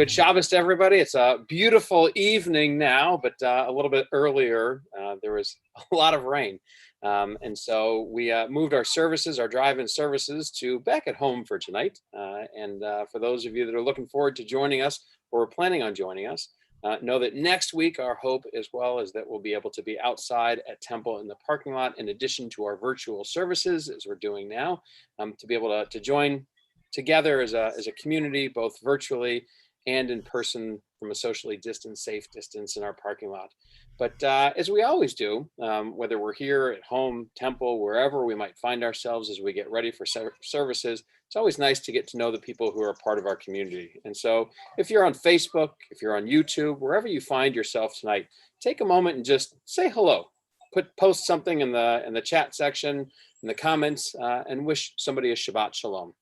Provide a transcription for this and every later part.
Good Shabbos to everybody. It's a beautiful evening now, but a little bit earlier, there was a lot of rain. And so we moved our services, our drive-in services, to back at home for tonight. And for those of you that are looking forward to joining us or are planning on joining us, know that next week our hope as well is that we'll be able to be outside at Temple in the parking lot, in addition to our virtual services, as we're doing now, to be able to join together as a community, both virtually and in person from a socially distanced, safe distance in our parking lot. But as we always do, whether we're here at home, Temple, wherever we might find ourselves as we get ready for services, it's always nice to get to know the people who are part of our community. And so if you're on Facebook, if you're on YouTube, wherever you find yourself tonight, take a moment and just say hello. Post something in the chat section, in the comments, and wish somebody a Shabbat Shalom.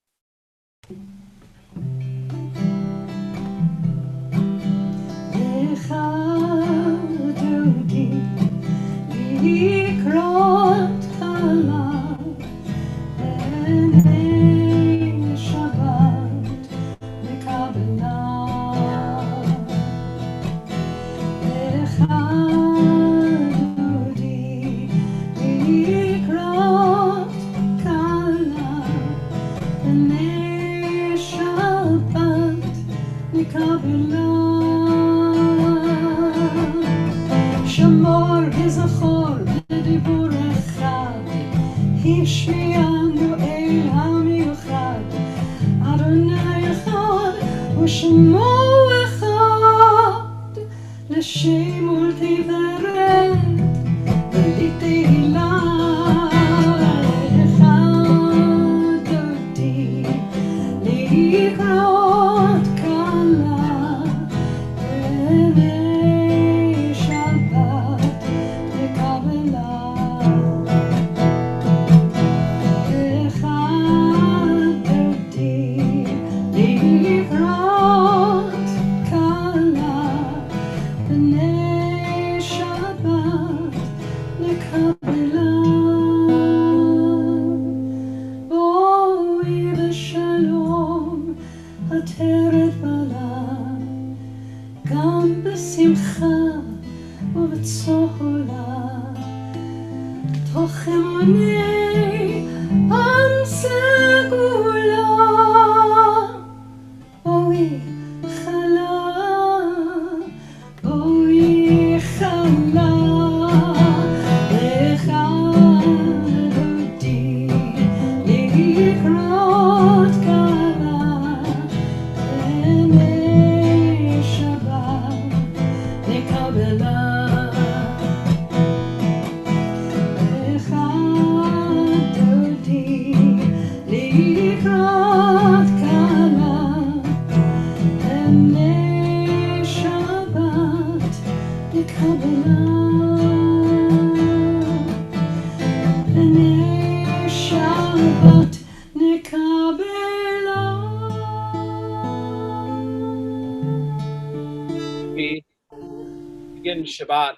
Shabbat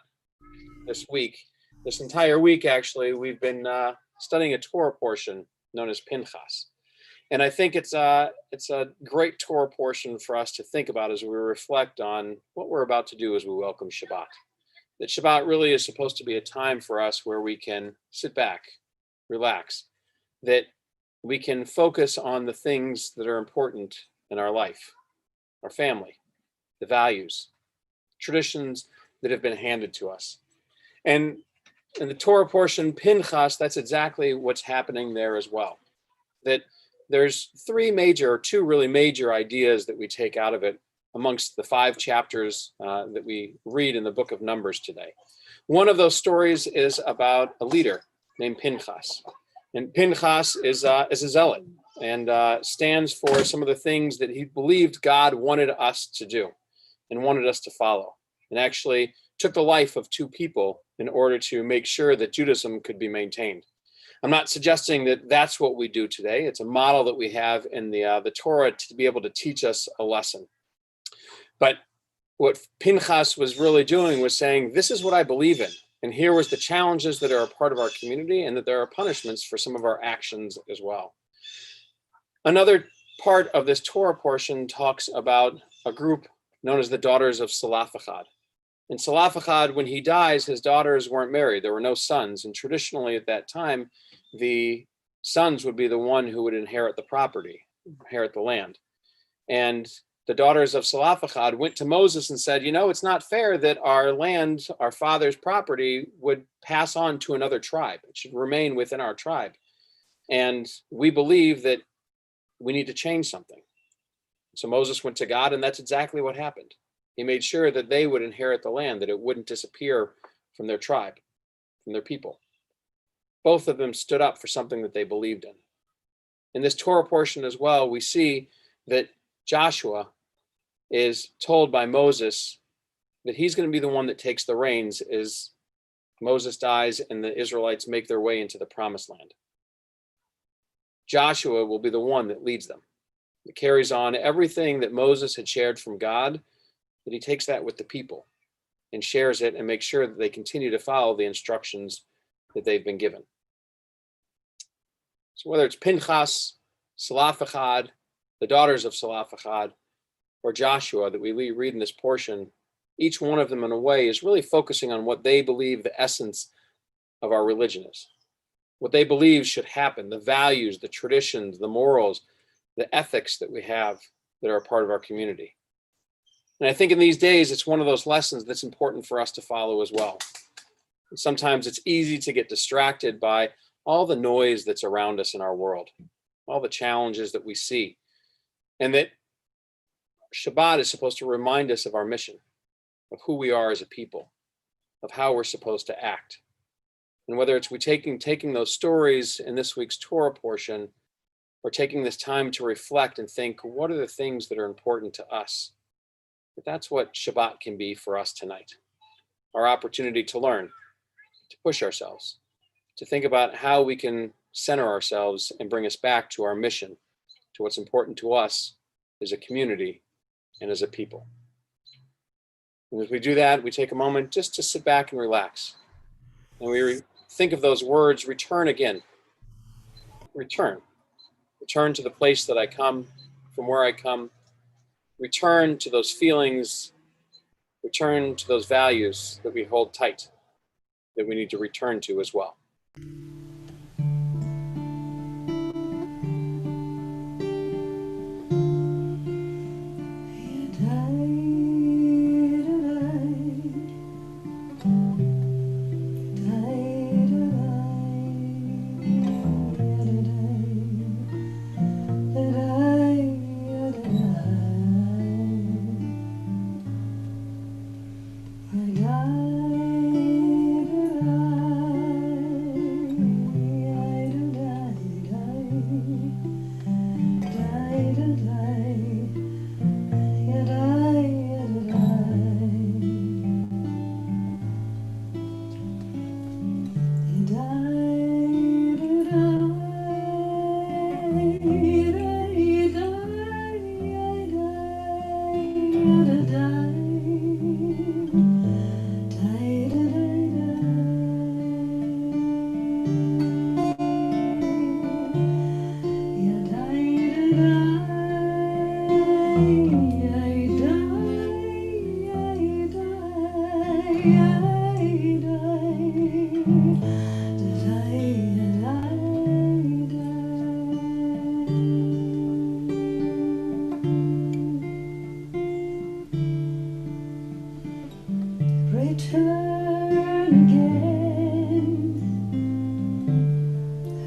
this week. This entire week, actually, we've been studying a Torah portion known as Pinchas. And I think it's a great Torah portion for us to think about as we reflect on what we're about to do as we welcome Shabbat. That Shabbat really is supposed to be a time for us where we can sit back, relax, that we can focus on the things that are important in our life, our family, the values, traditions that have been handed to us. And in the Torah portion, Pinchas, that's exactly what's happening there as well. That there's two really major ideas that we take out of it amongst the 5 chapters that we read in the book of Numbers today. One of those stories is about a leader named Pinchas. And Pinchas is a zealot and stands for some of the things that he believed God wanted us to do and wanted us to follow. And actually took the life of 2 people in order to make sure that Judaism could be maintained. I'm not suggesting that that's what we do today. It's a model that we have in the Torah to be able to teach us a lesson. But what Pinchas was really doing was saying, this is what I believe in. And here was the challenges that are a part of our community and that there are punishments for some of our actions as well. Another part of this Torah portion talks about a group known as the daughters of Zelophehad. And Zelophehad, when he dies, his daughters weren't married. There were no sons. And traditionally at that time, the sons would be the one who would inherit the property, inherit the land. And the daughters of Zelophehad went to Moses and said, it's not fair that our land, our father's property, would pass on to another tribe. It should remain within our tribe. And we believe that we need to change something. So Moses went to God, and that's exactly what happened. He made sure that they would inherit the land, that it wouldn't disappear from their tribe, from their people. Both of them stood up for something that they believed in. In this Torah portion as well, we see that Joshua is told by Moses that he's going to be the one that takes the reins as Moses dies and the Israelites make their way into the promised land. Joshua will be the one that leads them. It carries on everything that Moses had shared from God, that he takes that with the people and shares it and makes sure that they continue to follow the instructions that they've been given. So whether it's Pinchas, Zelophehad, the daughters of Zelophehad, or Joshua that we read in this portion, each one of them in a way is really focusing on what they believe the essence of our religion is, what they believe should happen, the values, the traditions, the morals, the ethics that we have that are a part of our community. And I think in these days, it's one of those lessons that's important for us to follow as well. And sometimes it's easy to get distracted by all the noise that's around us in our world, all the challenges that we see. And that Shabbat is supposed to remind us of our mission, of who we are as a people, of how we're supposed to act. And whether it's we taking those stories in this week's Torah portion, or taking this time to reflect and think, what are the things that are important to us? But that's what Shabbat can be for us tonight. Our opportunity to learn, to push ourselves, to think about how we can center ourselves and bring us back to our mission, to what's important to us as a community and as a people. And as we do that, we take a moment just to sit back and relax. And we think of those words, return again. Return. Return to the place that I come, from where I come. Return to those feelings. Return to those values that we hold tight, that we need to return to as well.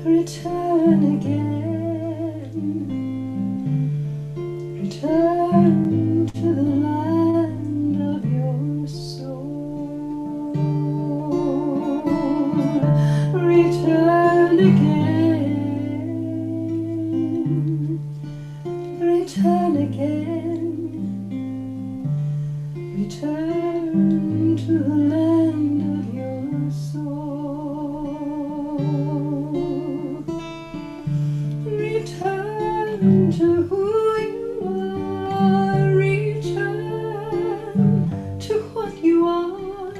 Return again, return to the land of your soul. Return again, return again, return to the land of your soul. Return to who you are, return to what you are,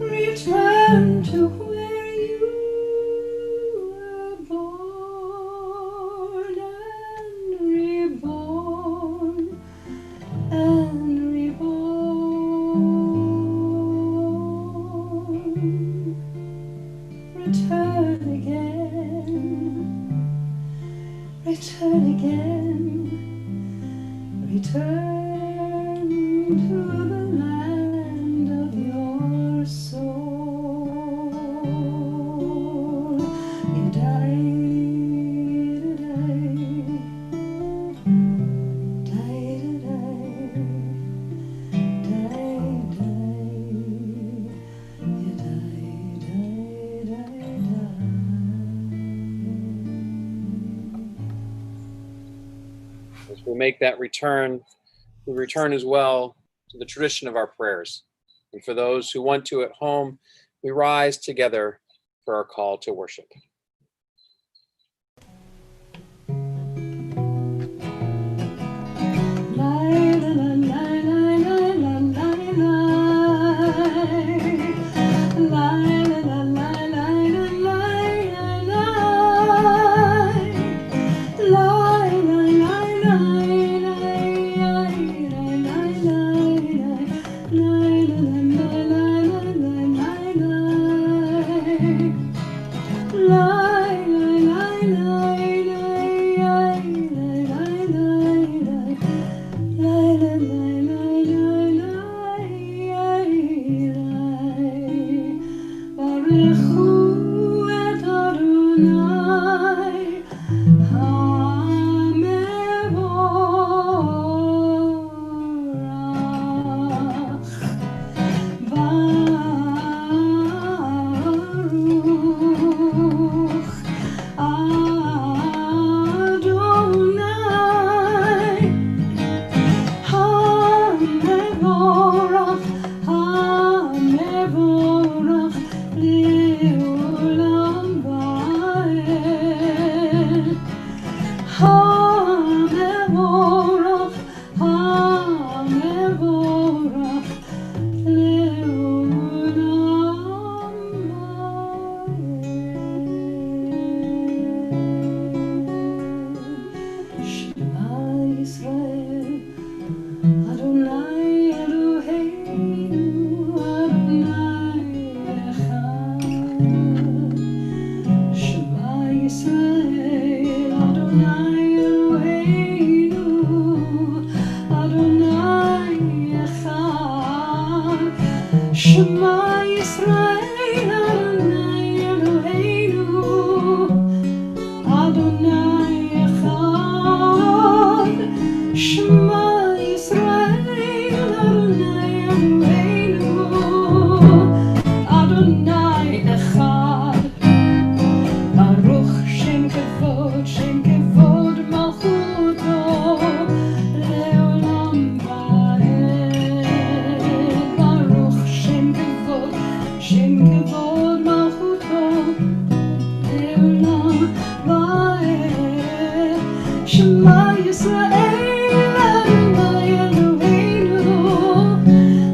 return to where you were born and reborn. make that return, we return as well to the tradition of our prayers. And for those who want to at home, we rise together for our call to worship. Shema Yisrael, Adonai Eloheinu, Adonai Echad. Shema Yisrael, Adonai Eloheinu, Adonai Echad. Baruch Shem Kevod Malchuto, Leolam Vaed. Baruch Shem Kevod Malchuto, Leolam Vaed. Shema Yisrael, Adonai Eloheinu,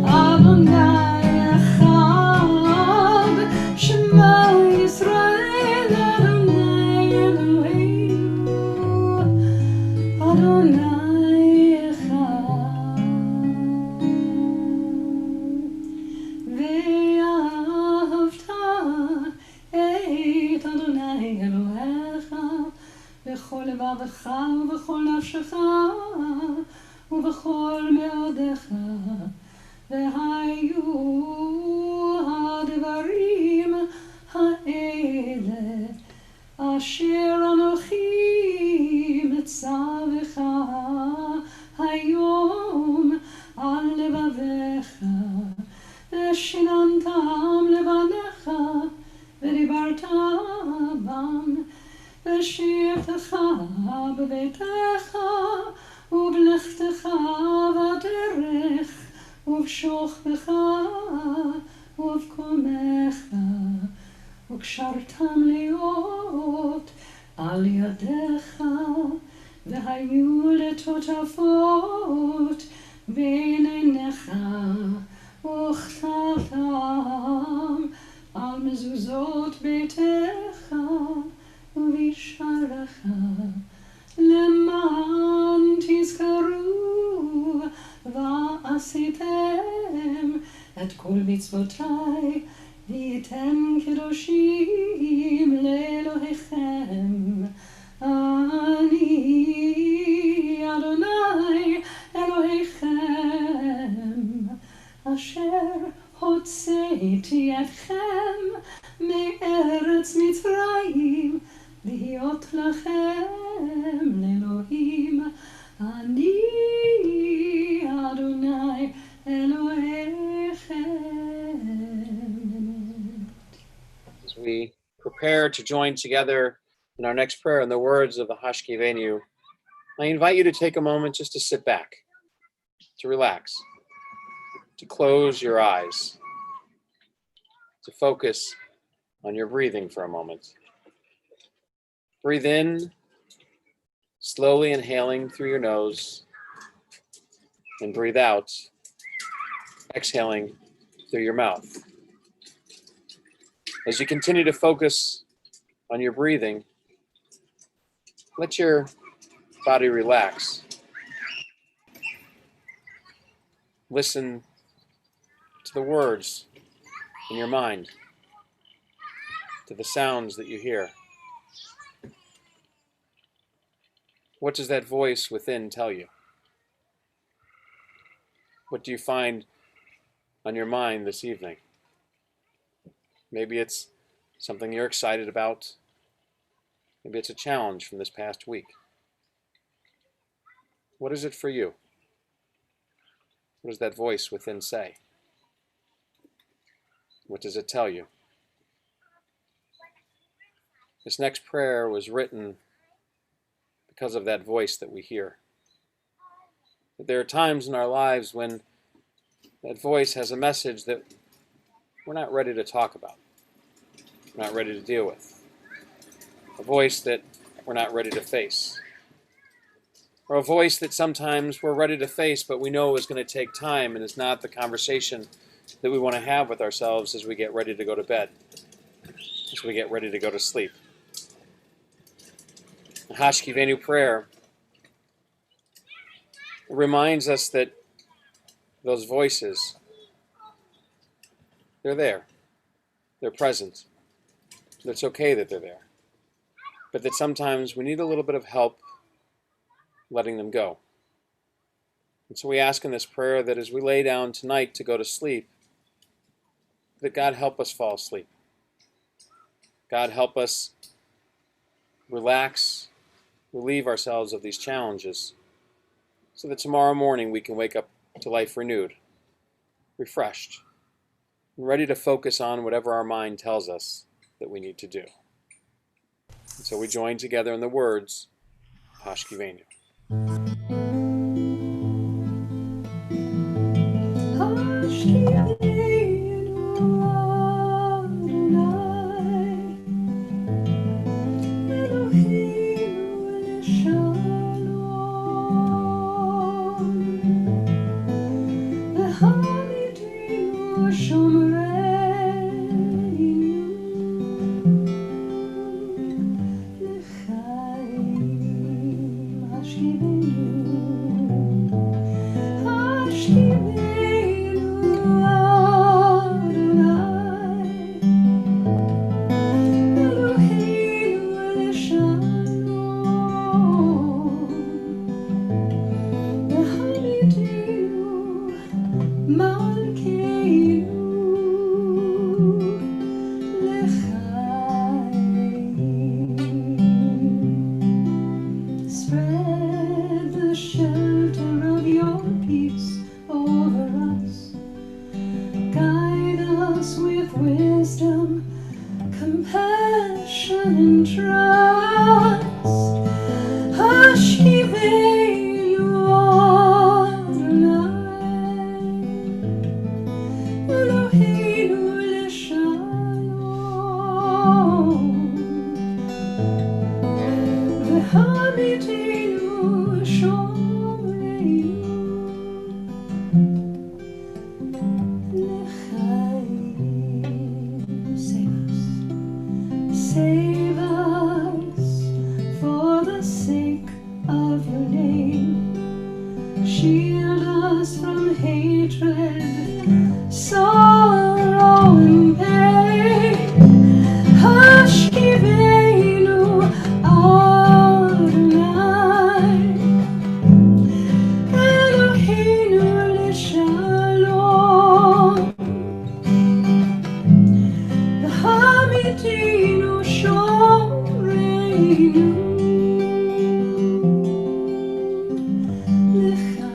Adonai Echad. Shema Yisrael, Adonai Eloheinu, Adonai Echad. Ve'ahavta et Adonai Elohecha b'chol levavecha ובכל נפשך ובכל מאודיך, והיו הדברים האלה אשר אנוכי מצווך היום על לבביך, ושיננתם לבניך ודיברת בם, בשבתך בביתך ובלכתך בדרך ובשוכבך ובקומך, וקשרתם להיות על ידיך, והיו לטוטפות בין עיניך, וכתבתם על מזוזות ביתך ובשעריך, למען תזכרו ועשיתם את כל מצוותיי, והייתם קדושים לאלוהיכם. אני אדוני אלוהיכם, אשר הוצאתי אתכם מארץ מצרים, להיות לכם לאלוהים. אני אדוני אלוהיכם. As we prepare to join together in our next prayer in the words of the Hashkivenu, I invite you to take a moment just to sit back, to relax, to close your eyes, to focus on your breathing for a moment. Breathe in, slowly inhaling through your nose, and breathe out, exhaling through your mouth. As you continue to focus on your breathing, let your body relax. Listen to the words in your mind, to the sounds that you hear. What does that voice within tell you? What do you find on your mind this evening? Maybe it's something you're excited about. Maybe it's a challenge from this past week. What is it for you? What does that voice within say? What does it tell you? This next prayer was written because of that voice that we hear. But there are times in our lives when that voice has a message that we're not ready to talk about, we're not ready to deal with. A voice that we're not ready to face. Or a voice that sometimes we're ready to face, but we know is going to take time and is not the conversation that we want to have with ourselves as we get ready to go to bed, as we get ready to go to sleep. The Hashkivenu prayer reminds us that those voices, they're there, they're present, that it's okay that they're there, but that sometimes we need a little bit of help letting them go. And so we ask in this prayer that as we lay down tonight to go to sleep, that God help us fall asleep. God help us relax, relieve ourselves of these challenges, so that tomorrow morning we can wake up to life renewed, refreshed, and ready to focus on whatever our mind tells us that we need to do. And so we join together in the words, Hashkivenu. Spread the shelter of your peace over us. Guide us with wisdom, compassion, and trust. Hashkivenu Adonai, Eloheinu l'shalom, v'hamidenu shomereinu l'chaim. Save us for the sake of your name. Shield us from hatred, sorrow, and pain. Hashkivenu Adonai, Eloheinu l'shalom, v'hamidenu shomereinu l'chaim.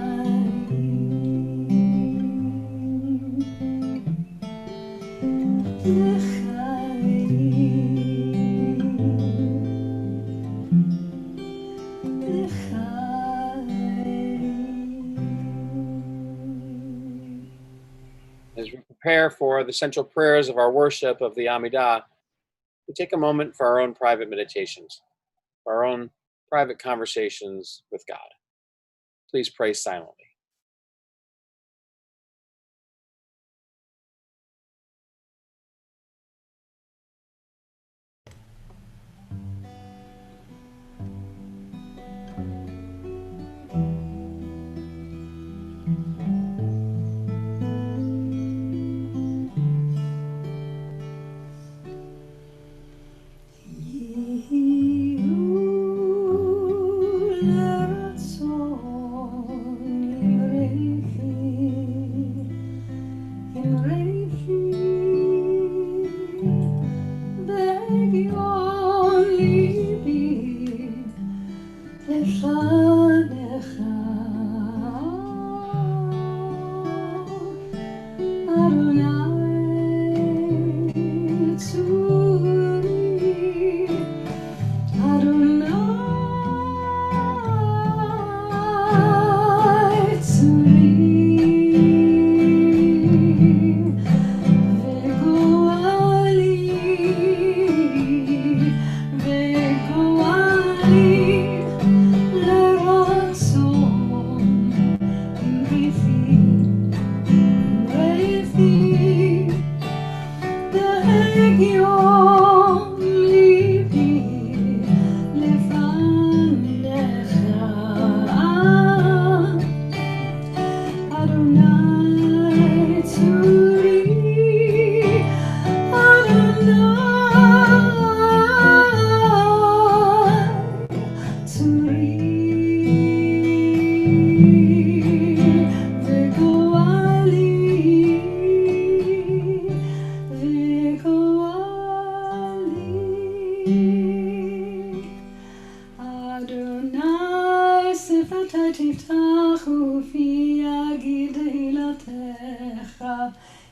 for the central prayers of our worship of the Amidah, we take a moment for our own private meditations, for our own private conversations with God. Please pray silently.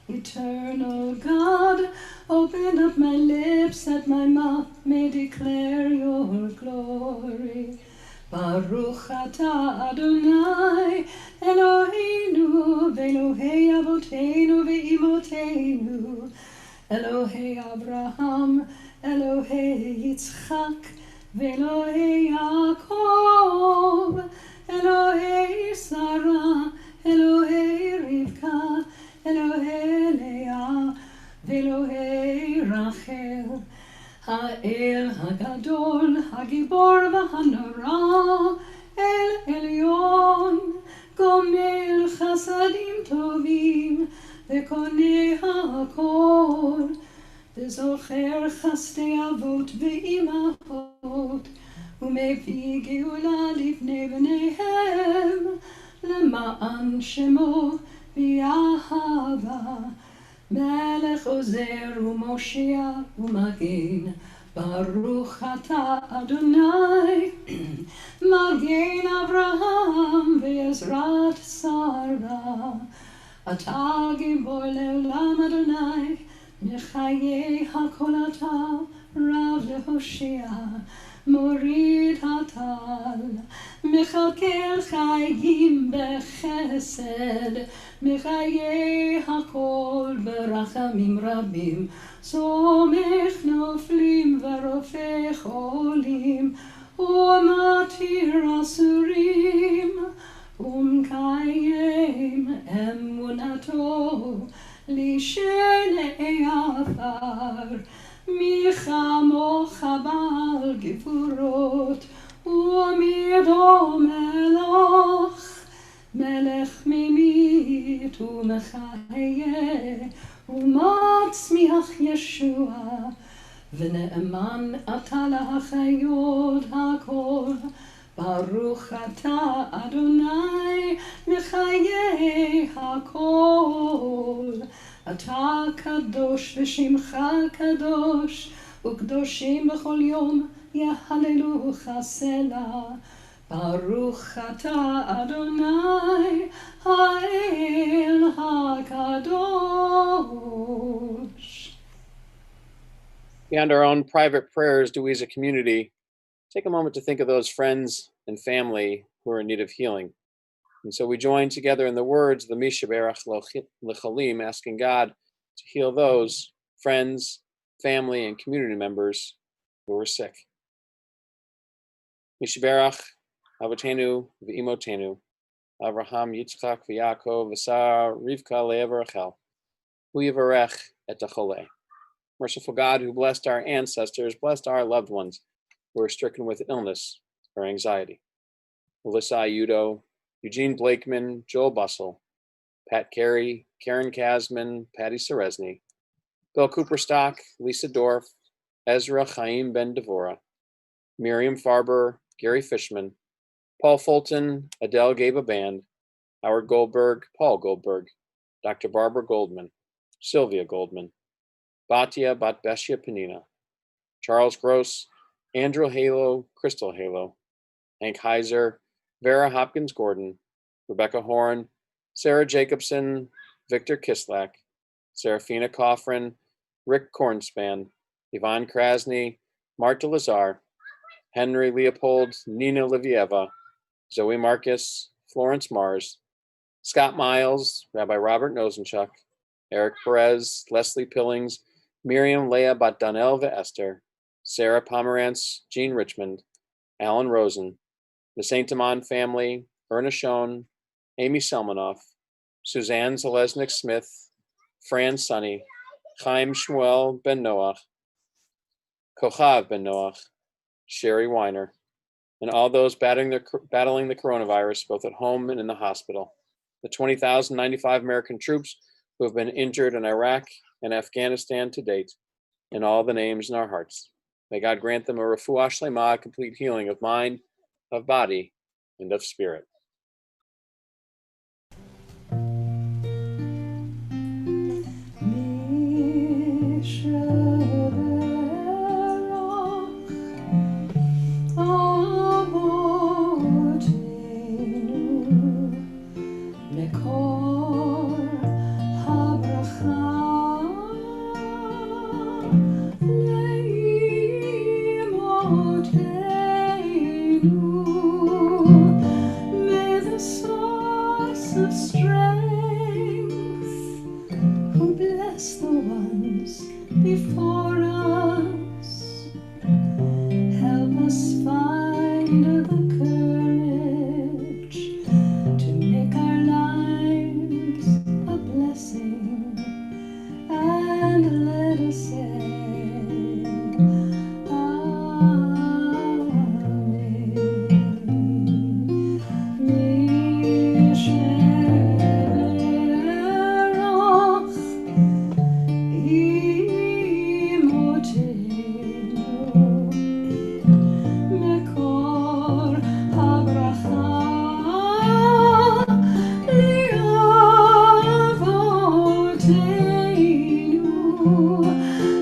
Eternal God, open up my lips that my mouth may declare your glory. Baruch atah Adonai, Eloheinu, ve'Elohei avoteinu ve'imoteinu, Elohei Abraham, Elohei Yitzchak, ve'Elohei Yaakov, Elohei Sarah, Elohei Rivka, Elohei Leah, ve'Elohei Rachel, Ha'el Hagadol, Hagibor v'Hanora, El Elyon, Gomel Chasadim Tovim, ve'Koneh HaKol, ve'Zocher Chasdei Avot ve'Imachot, ומביא גאולה לבני בניהם, למען שמו באהבה. מלך עוזר ומושיע ומגן, ברוך אתה אדוני, מגן אברהם ועזרת שרה. אתה גיבור לעולם אדוני, מחיי הכל אתה רב להושיע. מוריד הטל, מכלכל חיים בחסד, מחיי הכל ברחמים רבים, סומך נופלים ורופא חולים, ומתיר אסורים, ומקיים אמונתו לשני עפר. מי כמוך בעל גבורות, ומידו מלך, מלך ממית ומחיה, ומצמיח ישוע, ונאמן אתה להחיות הכל. ברוך אתה אדוני מחיי הכל. אתה קדוש ושמך קדוש, וקדושים בכל יום יהללוך סלה. ברוך אתה אדוני האל הקדוש. Beyond our own private prayers, do we as a community take a moment to think of those friends and family who are in need of healing? And so we join together in the words of the Mishaberach L'Chalim, asking God to heal those friends, family, and community members who are sick. Mishiberach Avotenu v'Imotenu, Avraham, Yitzchak, v'Yaakov, v'Sar, Rivka, Leah, v'Rachel, hu yivarech et hacholeh. Merciful God, who blessed our ancestors, blessed our loved ones who are stricken with illness or anxiety. Melissa Ayudo, Eugene Blakeman, Joel Bussell, Pat Carey, Karen Kasman, Patty Seresny, Bill Cooperstock, Lisa Dorff, Ezra Chaim Ben Devora, Miriam Farber, Gary Fishman, Paul Fulton, Adele Gaba Band, Howard Goldberg, Paul Goldberg, Dr. Barbara Goldman, Sylvia Goldman, Batia Batbeshia Panina, Charles Gross, Andrew Halo, Crystal Halo, Hank Heiser, Vera Hopkins Gordon, Rebecca Horn, Sarah Jacobson, Victor Kislak, Serafina Coffrin, Rick Kornspan, Yvonne Krasny, Marta Lazar, Henry Leopold, Nina Livieva, Zoe Marcus, Florence Mars, Scott Miles, Rabbi Robert Nosenchuk, Eric Perez, Leslie Pillings, Miriam Leah Batdanelva Esther, Sarah Pomerantz, Jean Richmond, Alan Rosen, the Saint Amand family, Erna Schoen, Amy Selmanoff, Suzanne Zalesnik Smith, Fran Sunny, Chaim Shmuel Ben Noach, Kochav Ben Noach, Sherry Weiner, and all those battling the coronavirus both at home and in the hospital. The 20,095 American troops who have been injured in Iraq and Afghanistan to date, and all the names in our hearts. May God grant them a refuah shlema, complete healing of mind, of body, and of spirit. May the source of strength who bless the ones before us help us find the courage to make our lives a blessing, and let us say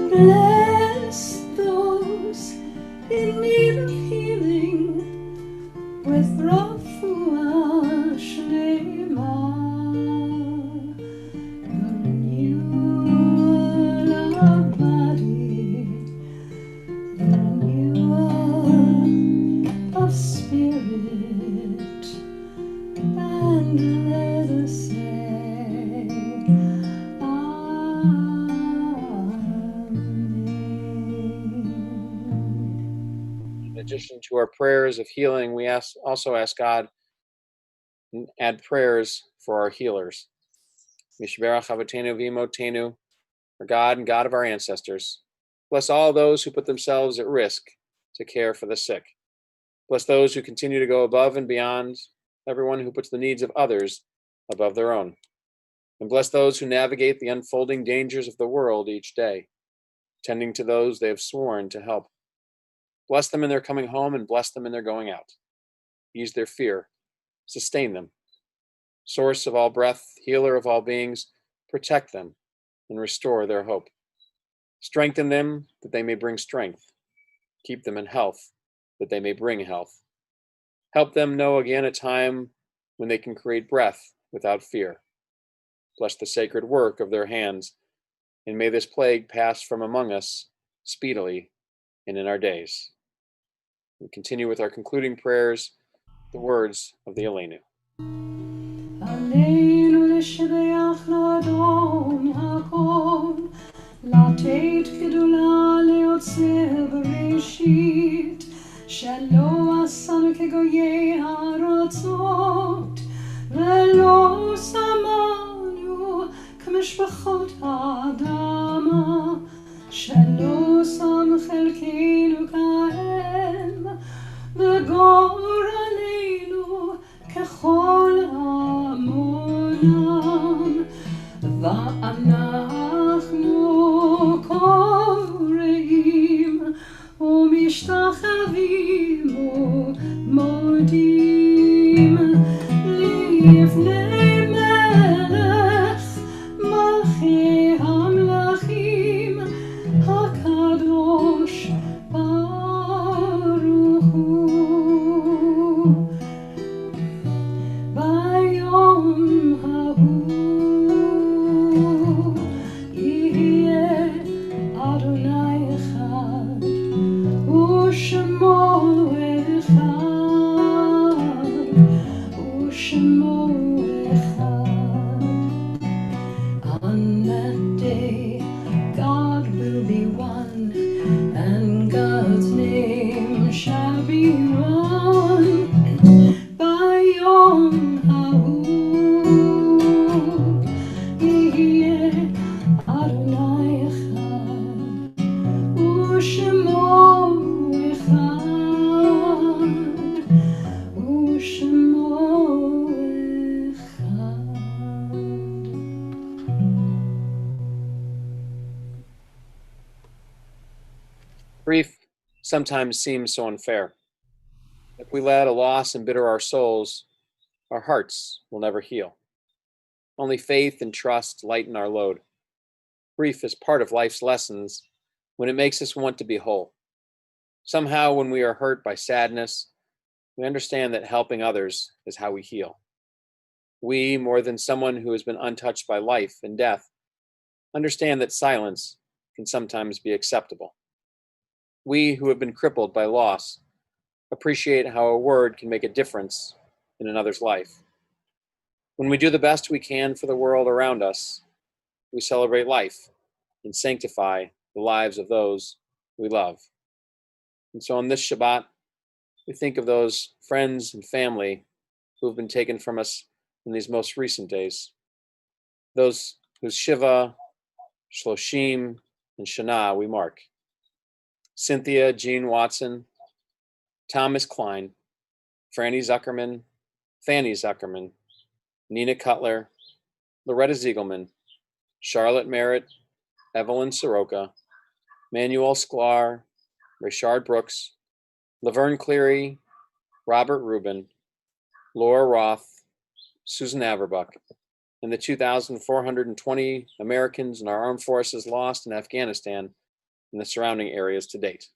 bless those in need of healing with refuah shlema, the renewal of body, the renewal of spirit, and let us say In addition to our prayers of healing, we also ask God and add prayers for our healers. Mishberach Avotenu v'Imotenu, our God and God of our ancestors. Bless all those who put themselves at risk to care for the sick. Bless those who continue to go above and beyond, everyone who puts the needs of others above their own. And bless those who navigate the unfolding dangers of the world each day, tending to those they have sworn to help. Bless them in their coming home and bless them in their going out. Ease their fear, sustain them. Source of all breath, healer of all beings, protect them and restore their hope. Strengthen them that they may bring strength. Keep them in health that they may bring health. Help them know again a time when they can create breath without fear. Bless the sacred work of their hands, and may this plague pass from among us speedily and in our days. We continue with our concluding prayers, the words of the Aleinu. Aleinu לשבח לאדון הכל, לתת גדולה ליוצר בראשית, שלא עשנו כגויי הארצות, ולא שמנו כמשפחות האדמה, שלא שם חלקנו כהם, וגורלנו ככל המונם, ואנחנו קוראים ומשתחווים ומודים לפני מלך מלכי המלכים הקדוש ברוך הוא. ביום ההוא יהיה אדוני אחד ושמו אחד, ושמו אחד. On that day God will be one, and God's name shall be one. ביום ההוא יהיה אדוני אחד ושמו אחד, ושמו אחד. Grief sometimes seems so unfair. If we let a loss embitter our souls, our hearts will never heal. Only faith and trust lighten our load. Grief is part of life's lessons when it makes us want to be whole. Somehow, when we are hurt by sadness, we understand that helping others is how we heal. We, more than someone who has been untouched by life and death, understand that silence can sometimes be acceptable. We, who have been crippled by loss, appreciate how a word can make a difference in another's life. When we do the best we can for the world around us, we celebrate life and sanctify the lives of those we love. And so on this Shabbat, we think of those friends and family who have been taken from us in these most recent days, those whose Shiva, Shloshim, and Shana we mark. Cynthia Jean Watson, Thomas Klein, Franny Zuckerman, Fanny Zuckerman, Nina Cutler, Loretta Ziegelman, Charlotte Merritt, Evelyn Soroka, Manuel Sklar, Richard Brooks, Laverne Cleary, Robert Rubin, Laura Roth, Susan Averbuck, and the 2,420 Americans in our armed forces lost in Afghanistan and the surrounding areas to date.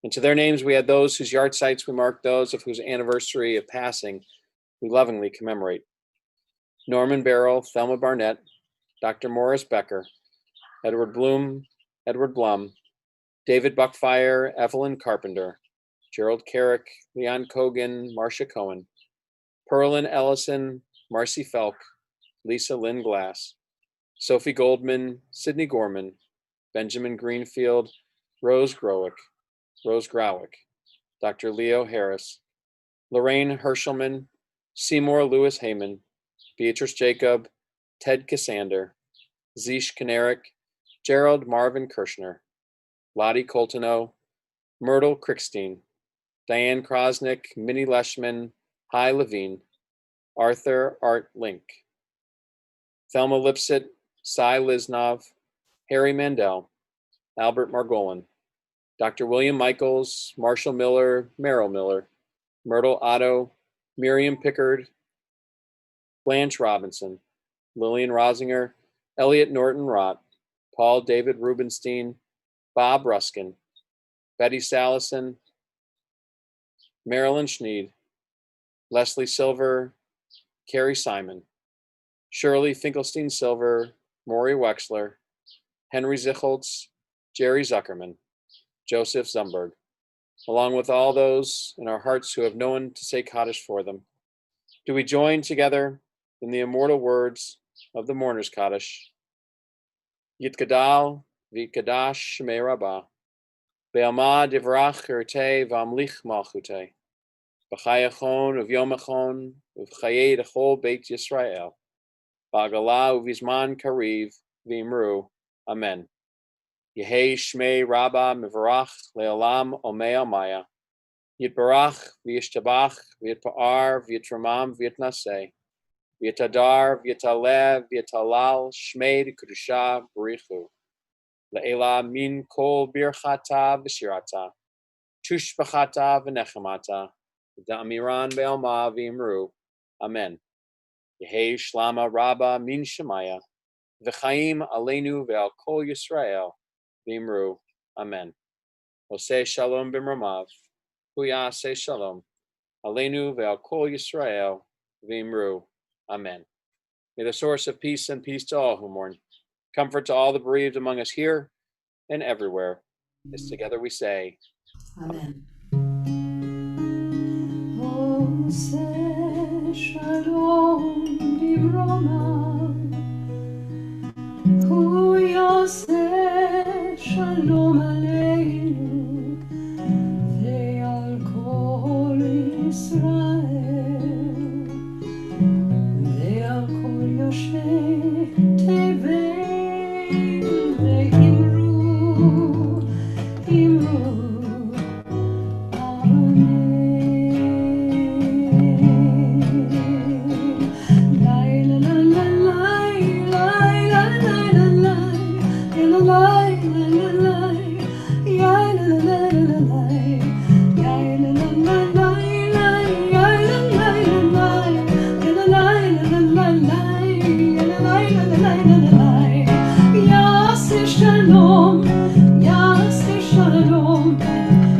And to their names, we add those whose yard sites we mark, those of whose anniversary of passing we lovingly commemorate. Norman Barrow, Thelma Barnett, Dr. Morris Becker, Edward Blum, David Buckfire, Evelyn Carpenter, Gerald Carrick, Leon Cogan, Marcia Cohen, Pearlin Ellison, Marcy Felk, Lisa Lynn Glass, Sophie Goldman, Sidney Gorman, Benjamin Greenfield, Rose Growick, Dr. Leo Harris, Lorraine Hershelman, Seymour Lewis Heyman, Beatrice Jacob, Ted Cassander, Zish Kanarick, Gerald Marvin Kirshner, Lottie Coltonow, Myrtle Crickstein, Diane Krosnick, Minnie Leishman, Hi Levine, Arthur Art Link, Thelma Lipset, Cy Lisnov, Harry Mandel, Albert Margolin, Dr. William Michaels, Marshall Miller, Merrill Miller, Myrtle Otto, Miriam Pickard, Blanche Robinson, Lillian Rosinger, Elliot Norton Rott, Paul David Rubenstein, Bob Ruskin, Betty Salison, Marilyn Schneed, Leslie Silver, Carrie Simon, Shirley Finkelstein Silver, Maury Wexler, Henry Zicholtz, Jerry Zuckerman, Joseph Zumberg, along with all those in our hearts who have no one to say Kaddish for them. Do we join together in the immortal words of the Mourner's Kaddish. Yitgadal v'yitgadash shmei Rabbah, be'alma divrach irtei v'amlich malchutei, b'chayachon uv'yomachon uv'chayei d'chol beit Yisrael, ba'agala uv'izman kariv v'imru. Amen. Yehei shmei Rabbah mivarach le'olam omei amaya, Yitbarach v'yishtabach v'yitpa'ar v'yitramam v'yitnaseh, v'yitadar v'yitalev v'yitalal shmei d'kedusha b'richu, le'ela min kol birchata v'shirata, tushbachata v'nechemata, v'da'amiran be'alma v'imru. Amen. Yehei shlama Rabbah min shemaya, v'chaim aleinu ve'al kol Yisrael v'imru. Amen. Oseh shalom b'mramav, Huyaseh shalom, aleinu ve'al kol Yisrael v'imru. Amen. May the source of peace send peace to all who mourn, comfort to all the bereaved among us here and everywhere, as together we say, Amen. Oseh shalom b'mromav, hu yaseh shalom aleinu ve'al kol Yisrael, ve'al kol yoshvei tevein ve'imru, imru. Shalom, Yaseh shalom,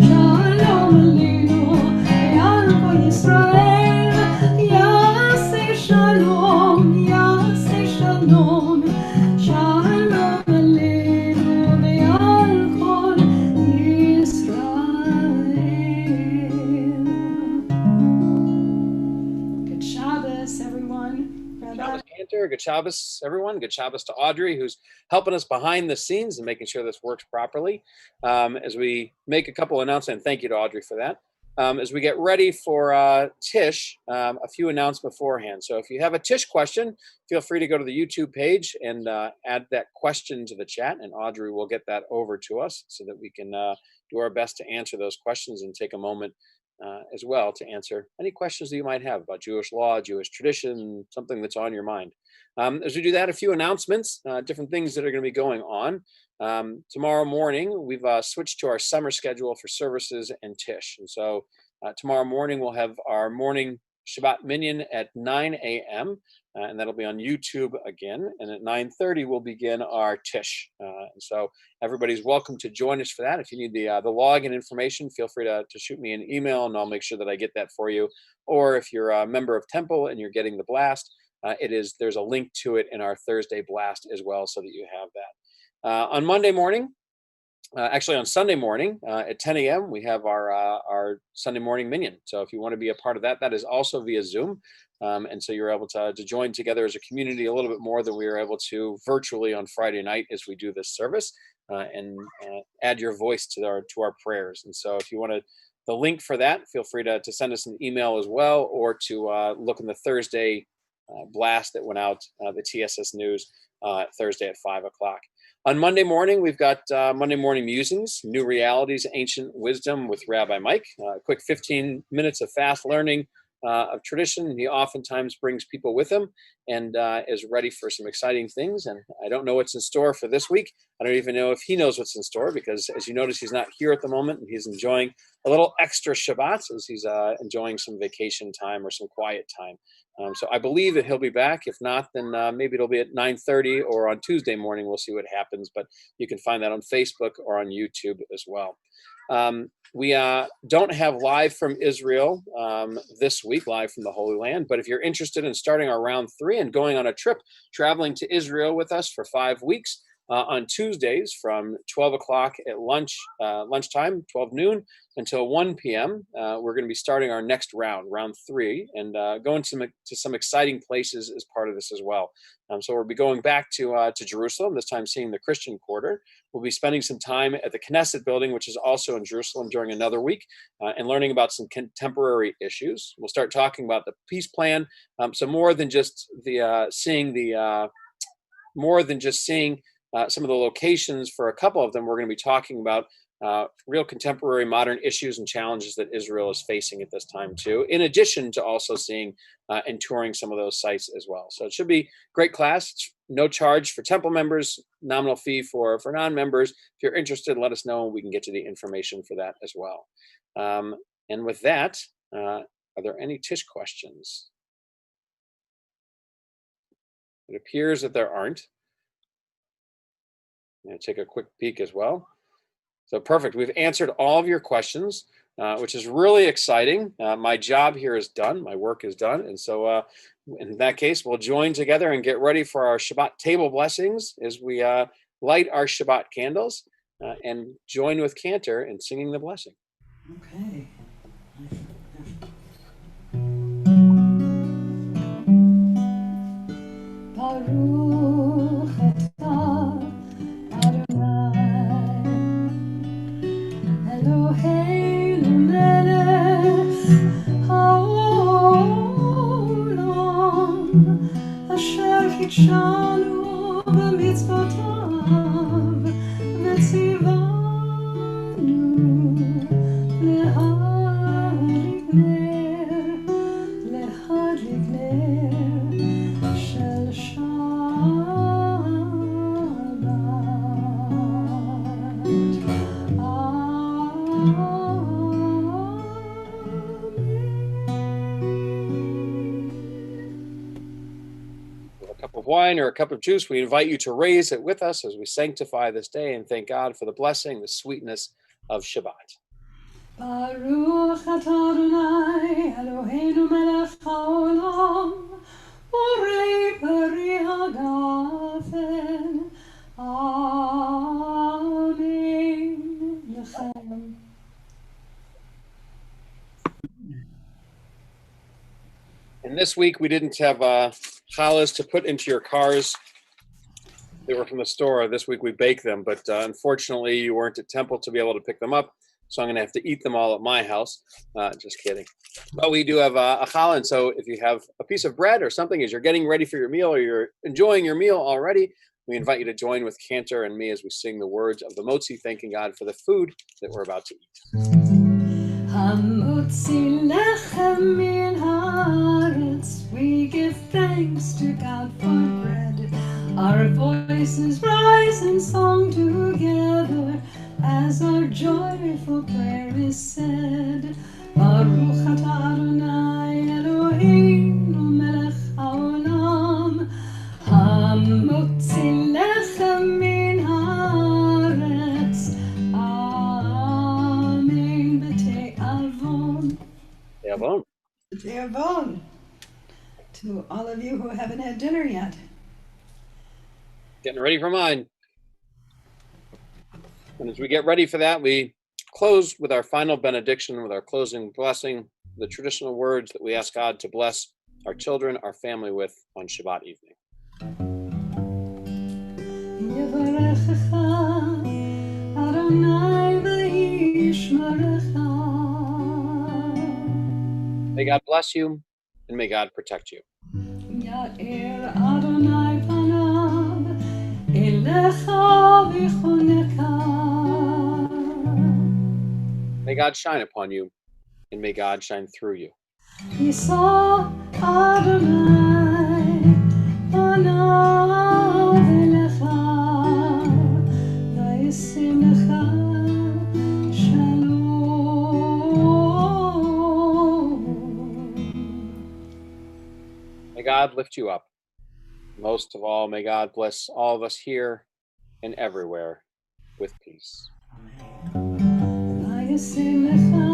shalom aleinu ve'al kol Yisrael. Yaseh shalom, Yaseh shalom, shalom aleinu ve'al kol Yisrael. Good Shabbos, everyone. Rabbi. Shabbos Cantor, good Shabbos, everyone. Good Shabbos to Audrey, who's helping us behind the scenes and making sure this works properly. As we make a couple announcements, and thank you to Audrey for that. As we get ready for Tish, a few announcements beforehand. So if you have a Tish question, feel free to go to the YouTube page and add that question to the chat, and Audrey will get that over to us so that we can do our best to answer those questions and take a moment as well to answer any questions that you might have about Jewish law, Jewish tradition, something that's on your mind. As we do that, a few announcements, different things that are going to be going on. Tomorrow morning, we've switched to our summer schedule for services and Tish. And so tomorrow morning, we'll have our morning Shabbat Minyan at 9 a.m. And that'll be on YouTube again. And at 9:30, we'll begin our Tish. And so everybody's welcome to join us for that. If you need the login information, feel free to shoot me an email, and I'll make sure that I get that for you. Or if you're a member of Temple and you're getting the blast, there's a link to it in our Thursday blast as well, so that you have that. On Monday morning, actually on Sunday morning at 10 a.m., we have our Sunday morning Minyan. So if you want to be a part of that, that is also via Zoom. And so you're able to join together as a community a little bit more than we were able to virtually on Friday night as we do this service, and add your voice to our prayers. And so if you want the link for that, feel free to send us an email as well, or to look in the Thursday blast that went out, the TSS News, Thursday at 5 o'clock. On Monday morning, we've got Monday Morning Musings, New Realities, Ancient Wisdom with Rabbi Mike. A quick 15 minutes of fast learning of tradition. He oftentimes brings people with him and is ready for some exciting things. And I don't know what's in store for this week. I don't even know if he knows what's in store, because as you notice, he's not here at the moment, and he's enjoying a little extra Shabbat as he's enjoying some vacation time or some quiet time. So I believe that he'll be back. If not, then maybe it'll be at 9:30 or on Tuesday morning. We'll see what happens, but you can find that on Facebook or on YouTube as well. We don't have live from Israel this week, live from the Holy Land, but if you're interested in starting our round 3 and going on a trip, traveling to Israel with us for 5 weeks, on Tuesdays from 12 o'clock at lunchtime, 12 noon, until 1 p.m. We're going to be starting our next round 3, and going to some exciting places as part of this as well. So we'll be going back to Jerusalem, this time seeing the Christian quarter. We'll be spending some time at the Knesset building, which is also in Jerusalem, during another week, and learning about some contemporary issues. We'll start talking about the peace plan. So more than just seeing some of the locations. For a couple of them, we're going to be talking about real contemporary modern issues and challenges that Israel is facing at this time too, in addition to also seeing and touring some of those sites as well. So it should be a great class. It's no charge for temple members, nominal fee for non-members. If you're interested, let us know and we can get you the information for that as well. And with that, are there any Tish questions? It appears that there aren't. I'm going to take a quick peek as well. So perfect. We've answered all of your questions, which is really exciting. My job here is done. My work is done. And so in that case, we'll join together and get ready for our Shabbat table blessings as we light our Shabbat candles and join with Cantor in singing the blessing. Okay. Baruch atah Adonai Eloheinu melech haolam asher kitshanu b'mitzvotav v'tzivanu להדליק נר של A cup of wine or a cup of juice, we invite you to raise it with us as we sanctify this day and thank God for the blessing, the sweetness of Shabbat. Baruch atah Adonai Eloheinu melech haolam borei peri hagafen. Amen. L'chaim. And this week we didn't have challahs to put into your cars. They were from the store. This week we baked them, but unfortunately you weren't at temple to be able to pick them up. So I'm going to have to eat them all at my house. Just kidding. But we do have a challah, and so if you have a piece of bread or something as you're getting ready for your meal or you're enjoying your meal already, we invite you to join with Cantor and me as we sing the words of the Motzi, thanking God for the food that we're about to eat. Hamotzi lechem min haaretz, we give thanks to God for bread. Our voices rise in song together as our joyful prayer is said. Baruch atah Adonai Eloheinu melech haolam hamotzi lechem min haaretz. Amen. B'te'avon. B'te'avon. To all of you who haven't had dinner yet. Getting ready for mine. And as we get ready for that, we close with our final benediction, with our closing blessing, the traditional words that we ask God to bless our children, our family with on Shabbat evening. Yevarechecha Adonai v'yishmerecha. May God bless you and may God protect you. Ya'er Adonai panav elecha v'choneka. May God shine upon you and may God shine through you. Yisa Adonai panav elecha v'yisim lecha shalom. May God lift you up. Most of all, may God bless all of us here and everywhere with peace. V'yisim lecha